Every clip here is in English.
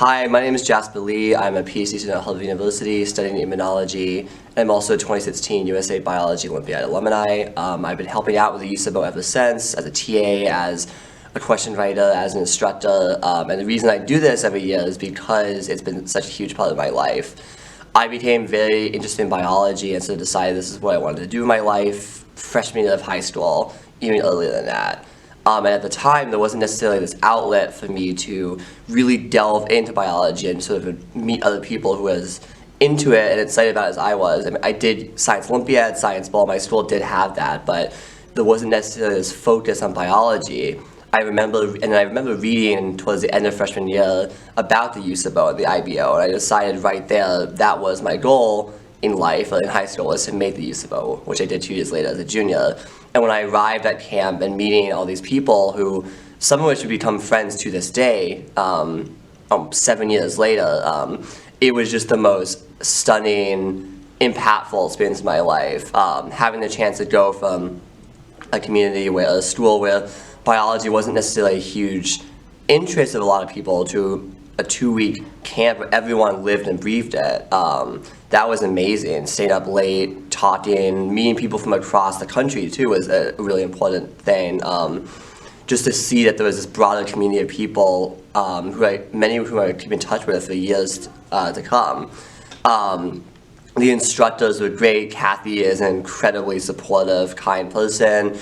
Hi, my name is Jasper Lee. I'm a PhD student at Harvard University studying immunology, and I'm also a 2016 USA Biology Olympiad alumni. I've been helping out with the USABO ever since, as a TA, as a question writer, as an instructor, and the reason I do this every year is because it's been such a huge part of my life. I became very interested in biology and so decided this is what I wanted to do in my life freshman year of high school, even earlier than that. And at the time, there wasn't necessarily this outlet for me to really delve into biology and sort of meet other people who was into it and excited about it as I was. I mean, I did Science Olympiad, Science Ball, my school did have that, but there wasn't necessarily this focus on biology. I remember reading towards the end of freshman year about the USABO and the IBO, and I decided right there that was my goal in life, or in high school, was to make the USABO, which I did 2 years later as a junior. And when I arrived at camp and meeting all these people who, some of which would become friends to this day, 7 years later, it was just the most stunning, impactful experience of my life. Having the chance to go from a community a school where biology wasn't necessarily a huge interest of a lot of people to a 2-week camp where everyone lived and breathed it. That was amazing. Staying up late, talking, meeting people from across the country too was a really important thing. Just to see that there was this broader community of people many of whom I keep in touch with for years to come. The instructors were great. Kathy is an incredibly supportive, kind person.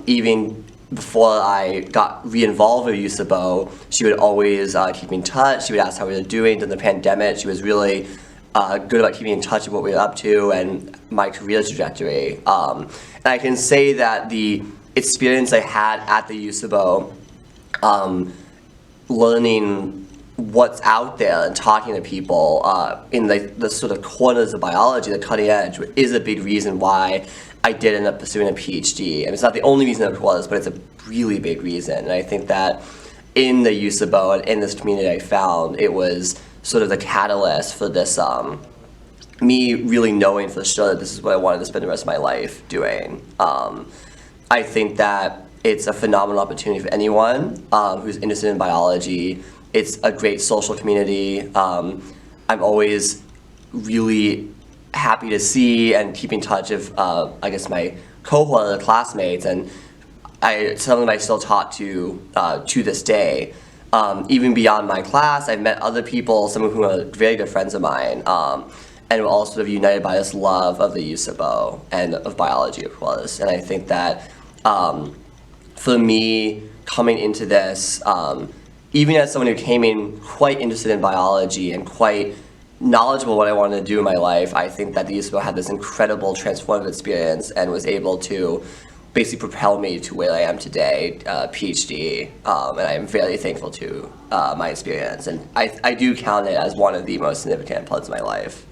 Even before I got re-involved with USABO, she would always keep me in touch. She would ask how we were doing during the pandemic. She was really good about keeping in touch with what we were up to and my career trajectory. And I can say that the experience I had at the USABO, learning what's out there and talking to people in the sort of corners of biology, the cutting edge, is a big reason why I did end up pursuing a PhD. And it's not the only reason it was, but it's a really big reason. And I think that in the USABO and in this community I found, it was sort of the catalyst for this, me really knowing for sure that this is what I wanted to spend the rest of my life doing. I think that it's a phenomenal opportunity for anyone who's interested in biology. It's a great social community. I'm always really happy to see and keep in touch with, I guess, my cohort or classmates, and some of them I still talk to this day. Even beyond my class, I've met other people, some of whom are very good friends of mine, and we're all sort of united by this love of the USABO and of biology, of course. And I think that for me, coming into this, even as someone who came in quite interested in biology and quite knowledgeable what I wanted to do in my life, I think that the USABO had this incredible transformative experience and was able to basically propel me to where I am today, PhD, and I am very thankful to my experience, and I do count it as one of the most significant parts of my life.